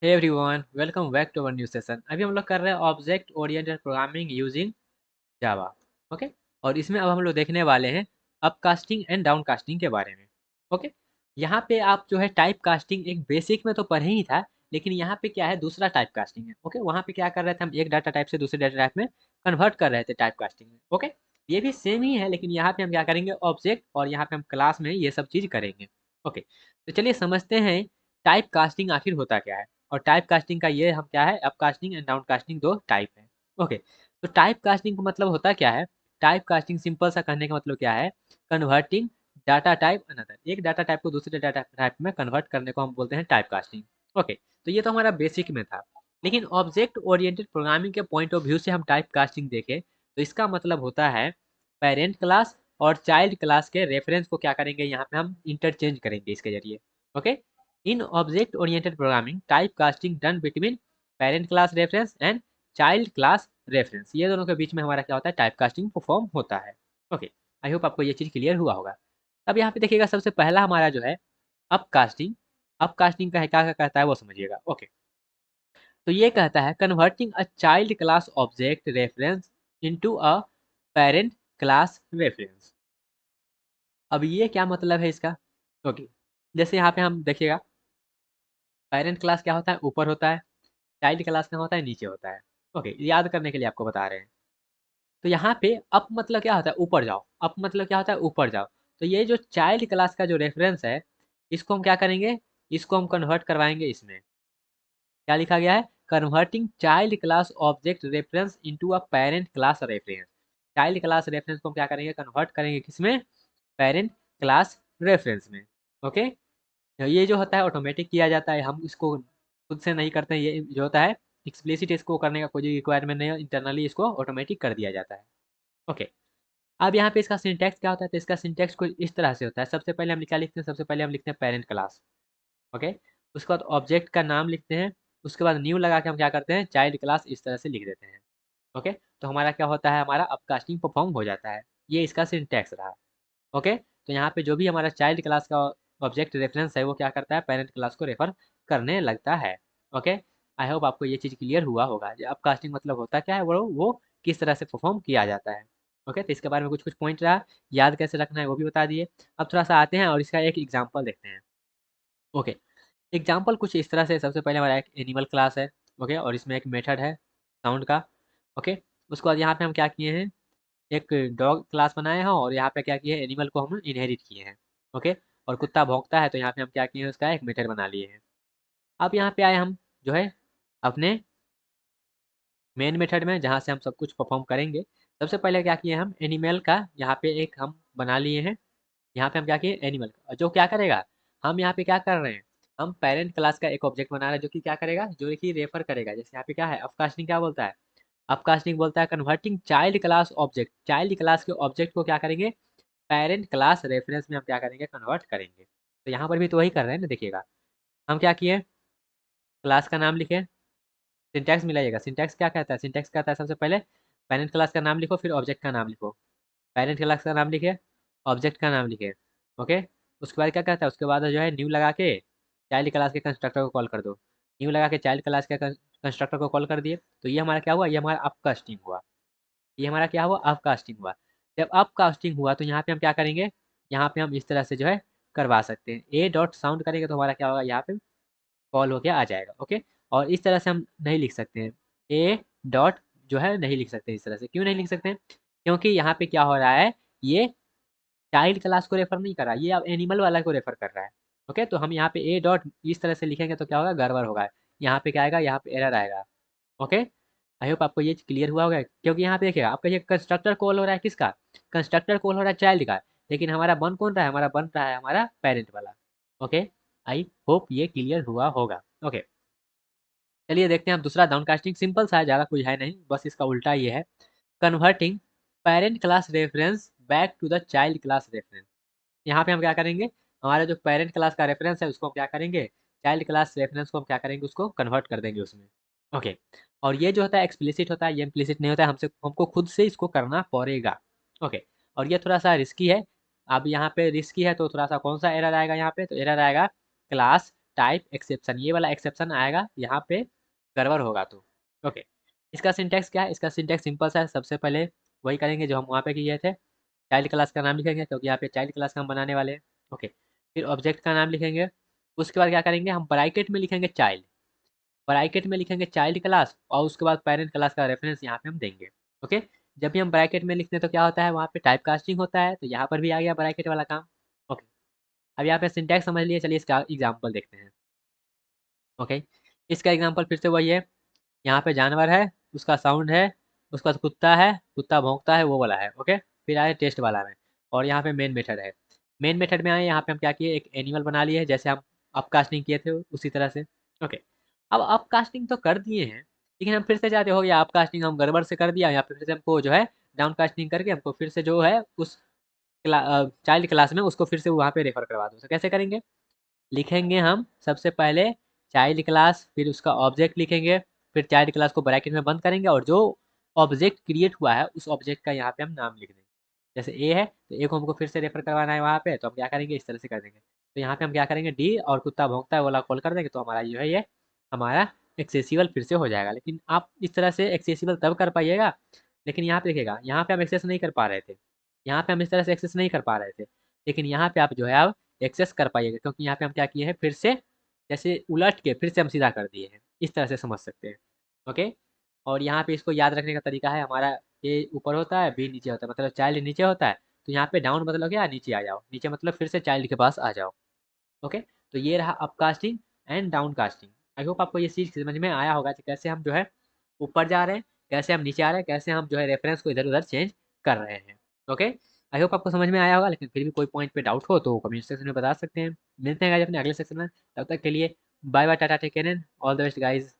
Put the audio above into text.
Hey everyone, welcome back to our new session. अभी हम लोग कर रहे हैं object oriented programming using Java. Okay. और इसमें अब हम लोग देखने वाले हैं अपकास्टिंग एंड डाउनकास्टिंग के बारे में। ओके। यहाँ पे आप जो है टाइप कास्टिंग एक बेसिक में तो पढ़े ही था, लेकिन यहाँ पे क्या है, दूसरा टाइप कास्टिंग है। ओके। वहाँ पे क्या कर रहे थे, हम एक डाटा टाइप से दूसरे डाटा टाइप में कन्वर्ट कर रहे थे टाइप कास्टिंग में। ओके। ये भी सेम ही है, लेकिन यहाँ पे हम क्या करेंगे, ऑब्जेक्ट, और यहाँ पे हम क्लास में ये सब चीज़ करेंगे। ओके। तो चलिए समझते हैं टाइप कास्टिंग आखिर होता क्या है। और टाइप कास्टिंग का ये हम क्या है, अपकास्टिंग एंड डाउनकास्टिंग दो टाइप है। ओके। तो टाइप कास्टिंग का मतलब होता क्या है, टाइप कास्टिंग सिंपल सा कहने का मतलब क्या है, कन्वर्टिंग डाटा टाइप अनदर, एक डाटा टाइप को दूसरे डाटा टाइप में कन्वर्ट करने को हम बोलते हैं टाइप कास्टिंग। ओके। तो ये तो हमारा बेसिक में था, लेकिन ऑब्जेक्ट ओरिएंटेड प्रोग्रामिंग के पॉइंट ऑफ व्यू से हम टाइप कास्टिंग देखें तो इसका मतलब होता है पेरेंट क्लास और चाइल्ड क्लास के रेफरेंस को क्या करेंगे, यहाँ पे हम इंटरचेंज करेंगे इसके जरिए। Okay. In object oriented programming type casting done between parent class reference and child class reference, ये दोनों के बीच में हमारा क्या होता है, टाइप कास्टिंग परफॉर्म होता है। ओके। आई होप आपको ये चीज़ क्लियर हुआ होगा। अब यहाँ पे देखिएगा, सबसे पहला हमारा जो है अपकास्टिंग। अपकास्टिंग का है क्या क्या कहता है वो समझिएगा। ओके। तो ये कहता है converting a child class object reference into a parent class reference. अब ये क्या मतलब है इसका। ओके। जैसे यहाँ पे हम देखिएगा, पेरेंट क्लास क्या होता है, ऊपर होता है। चाइल्ड क्लास क्या होता है, नीचे होता है। ओके, याद करने के लिए आपको बता रहे हैं। तो यहाँ पे अप मतलब क्या होता है, ऊपर जाओ। अप मतलब क्या होता है, ऊपर जाओ। तो ये जो चाइल्ड क्लास का जो रेफरेंस है, इसको हम क्या करेंगे, इसको हम कन्वर्ट करवाएंगे इसमें। क्या लिखा गया है, converting child class object reference into a parent class reference. Child class reference को हम क्या करेंगे, कन्वर्ट करेंगे किसमें, पेरेंट क्लास रेफरेंस में। ओके। ये जो होता है ऑटोमेटिक किया जाता है, हम इसको खुद से नहीं करते हैं। ये जो होता है एक्सप्लिसिट, इसको करने का कोई रिक्वायरमेंट नहीं है, इंटरनली इसको ऑटोमेटिक कर दिया जाता है। ओके। अब यहाँ पे इसका सिंटैक्स क्या होता है, तो इसका सिंटैक्स कुछ इस तरह से होता है। सबसे पहले हम क्या लिखते हैं, सबसे पहले हम लिखते हैं पेरेंट क्लास। ओके। उसके बाद ऑब्जेक्ट का नाम लिखते हैं। उसके बाद न्यू लगा के हम क्या करते हैं, चाइल्ड क्लास इस तरह से लिख देते हैं। ओके। तो हमारा क्या होता है, हमारा अपकास्टिंग परफॉर्म हो जाता है। ये इसका सिंटैक्स रहा। ओके। तो यहाँ पे जो भी हमारा चाइल्ड क्लास का ऑब्जेक्ट रेफरेंस है, वो क्या करता है, पेरेंट क्लास को रेफर करने लगता है। ओके। आई होप आपको ये चीज़ क्लियर हुआ होगा। अपकास्टिंग मतलब होता क्या है, वो किस तरह से परफॉर्म किया जाता है। ओके। तो इसके बारे में कुछ कुछ पॉइंट रहा, याद कैसे रखना है वो भी बता दिए। अब थोड़ा सा आते हैं और इसका एक एग्जाम्पल देखते हैं। ओके। एग्जाम्पल कुछ इस तरह से, सबसे पहले हमारा एक एनिमल क्लास है। ओके। और इसमें एक मेथड है साउंड का। ओके। उसके बाद यहाँ पे हम क्या किए हैं, एक डॉग क्लास बनाए हैं, और यहाँ पे क्या किए हैं, एनिमल को हम इनहेरिट किए हैं। ओके। और कुत्ता भौंकता है, तो यहाँ पे हम क्या किए हैं, उसका एक मेथड बना लिए हैं। अब यहाँ पे आए हम जो है अपने मेन मेथड में, जहाँ से हम सब कुछ परफॉर्म करेंगे। सबसे पहले क्या किए हम, एनिमल का यहाँ पे एक हम बना लिए हैं। यहाँ पे हम क्या किए, एनिमल का जो क्या करेगा, हम यहाँ पे क्या कर रहे हैं, हम पेरेंट क्लास का एक ऑब्जेक्ट बना रहे हैं जो कि क्या करेगा, जो कि रेफर करेगा। जैसे यहाँ पे क्या है, अपकास्टिंग क्या बोलता है, अपकास्टिंग बोलता है converting child class object, child class के ऑब्जेक्ट को क्या करेंगे, पेरेंट क्लास रेफरेंस में हम क्या करेंगे, कन्वर्ट करेंगे। तो यहाँ पर भी तो वही कर रहे हैं ना, देखिएगा हम क्या किए, क्लास का नाम लिखे, सिंटैक्स मिलाइएगा। सिंटैक्स क्या कहता है, सिंटैक्स कहता है सबसे पहले पेरेंट क्लास का नाम लिखो, फिर ऑब्जेक्ट का नाम लिखो। पेरेंट क्लास का नाम लिखे, ऑब्जेक्ट का नाम लिखे। ओके। उसके बाद क्या कहता है, उसके बाद जो है न्यू लगा के चाइल्ड क्लास के कंस्ट्रक्टर को कॉल कर दो। न्यू लगा के चाइल्ड क्लास के कंस्ट्रक्टर को कॉल कर दिए। तो ये हमारा क्या हुआ, ये हमारा अपकास्टिंग हुआ। ये हमारा क्या हुआ, अपकास्टिंग हुआ। जब अपकास्टिंग हुआ तो यहाँ पे हम क्या करेंगे, यहाँ पे हम इस तरह से जो है करवा सकते हैं। ए डॉट साउंड करेंगे तो हमारा क्या होगा, यहाँ पे कॉल होके आ जाएगा। ओके। और इस तरह से हम नहीं लिख सकते हैं, ए डॉट जो है नहीं लिख सकते इस तरह से। क्यों नहीं लिख सकते हैं, क्योंकि यहाँ पे क्या हो रहा है, ये चाइल्ड क्लास को रेफर नहीं कर रहा है, ये अब एनिमल वाला को रेफर कर रहा है। ओके। तो हम यहाँ पे ए डॉट इस तरह से लिखेंगे तो क्या होगा, गड़बड़ होगा। यहाँ पे क्या आएगा, यहाँ पे एरर आएगा। ओके। आई होप आपको ये क्लियर हुआ होगा, क्योंकि यहाँ पे देखिएगा आपका ये कंस्ट्रक्टर कॉल हो रहा है किसका, कंस्ट्रक्टर कॉल हो रहा है चाइल्ड का, लेकिन हमारा बन कौन रहा है, हमारा बन रहा है हमारा पेरेंट वाला। ओके। आई होप ये क्लियर हुआ होगा। ओके। चलिए देखते हैं हम दूसरा डाउनकास्टिंग, सिंपल सा है, ज़्यादा कुछ है नहीं, बस इसका उल्टा ये है, converting parent class reference back to the child class reference. यहाँ पे हम क्या करेंगे, हमारा जो पेरेंट क्लास का रेफरेंस है उसको हम क्या करेंगे, चाइल्ड क्लास रेफरेंस को हम क्या करेंगे, उसको कन्वर्ट कर देंगे उसमें। ओके। और ये जो होता है एक्सप्लिसिट होता है, ये इम्प्लिसिट नहीं होता है, हमसे हमको खुद से इसको करना पड़ेगा। ओके। और ये थोड़ा सा रिस्की है। अब यहाँ पे रिस्की है तो थोड़ा सा कौन सा एरर आएगा, यहाँ पे तो एरर आएगा क्लास टाइप एक्सेप्शन, ये वाला एक्सेप्शन आएगा यहाँ पे गड़बड़ होगा तो। ओके, इसका सिंटैक्स क्या है? इसका सिंटैक्स सिंपल सा है। सबसे पहले वही करेंगे जो हम वहाँ पे किए थे, चाइल्ड क्लास का नाम लिखेंगे क्योंकि यहाँ पे चाइल्ड क्लास का हम बनाने वाले हैं। ओके, फिर ऑब्जेक्ट का नाम लिखेंगे। उसके बाद क्या करेंगे, हम ब्रैकेट में लिखेंगे चाइल्ड, ब्रैकेट में लिखेंगे चाइल्ड क्लास, और उसके बाद पेरेंट क्लास का रेफरेंस यहाँ पे हम देंगे। ओके, जब भी हम ब्रैकेट में लिखते हैं तो क्या होता है, वहाँ पे टाइप कास्टिंग होता है, तो यहाँ पर भी आ गया ब्रैकेट वाला काम। ओके, अब यहाँ पे सिंटैक्स समझ लिए, चलिए इसका एग्जाम्पल देखते हैं। ओके, इसका एग्जाम्पल फिर से वही है, यहाँ पे जानवर है, उसका साउंड है, उसका कुत्ता है, कुत्ता भौंकता है, वो वाला है। ओके, फिर आए टेस्ट वाला में, और यहाँ पे मेन मेथड है। मेन मेथड में आए, यहाँ पे हम क्या किए, एक एनिमल बना लिए जैसे हम अपकास्टिंग किए थे उसी तरह से। ओके, अब अपकास्टिंग तो कर दिए हैं, लेकिन हम फिर से जाते हो गया अपकास्टिंग हम गड़बड़ से कर दिया, यहाँ पे फिर से हमको जो है डाउनकास्टिंग करके हमको फिर से जो है उस चाइल्ड क्लास में उसको फिर से वहाँ पे रेफर करवा दो। तो कैसे करेंगे, लिखेंगे हम सबसे पहले चाइल्ड क्लास, फिर उसका ऑब्जेक्ट लिखेंगे, फिर चाइल्ड क्लास को ब्रैकेट में बंद करेंगे, और जो ऑब्जेक्ट क्रिएट हुआ है उस ऑब्जेक्ट का यहाँ पे हम नाम लिख देंगे। जैसे ए है तो ए को हमको फिर से रेफर करवाना है वहाँ पे, तो हम क्या करेंगे, इस तरह से कर देंगे। तो यहाँ पे हम क्या करेंगे, डी और कुत्ता भौंकता है वाला कॉल कर देंगे, तो हमारा जो है ये हमारा एक्सेसिबल फिर से हो जाएगा। लेकिन आप इस तरह से एक्सेसिबल तब कर पाइएगा, लेकिन यहाँ पे देखिएगा, यहाँ पे हम एक्सेस नहीं कर पा रहे थे, यहाँ पे हम इस तरह से एक्सेस नहीं कर पा रहे थे, लेकिन यहाँ पे आप जो है आप एक्सेस कर पाइएगा, क्योंकि यहाँ पे हम क्या किए हैं, फिर से जैसे उलट के फिर से हम सीधा कर दिए हैं, इस तरह से समझ सकते हैं। ओके, और यहाँ पे इसको याद रखने का तरीका है, हमारा ए ऊपर होता है, बी नीचे होता है, मतलब चाइल्ड नीचे होता है, तो यहाँ पे डाउन मतलब क्या, नीचे आ जाओ, नीचे मतलब फिर से चाइल्ड के पास आ जाओ। ओके, तो ये रहा upcasting and down casting. I hope आपको ये चीज़ समझ में आया होगा कि कैसे हम जो है ऊपर जा रहे हैं, कैसे हम नीचे आ रहे हैं, कैसे हम जो है रेफरेंस को इधर उधर चेंज कर रहे हैं। ओके, आई होप आपको समझ में आया होगा, लेकिन फिर भी कोई पॉइंट पे डाउट हो तो कमेंट सेक्शन में बता सकते हैं। मिलते हैं गाइस अपने अगले सेक्शन में, तब तक के लिए bye bye, tata, take care, all the best guys.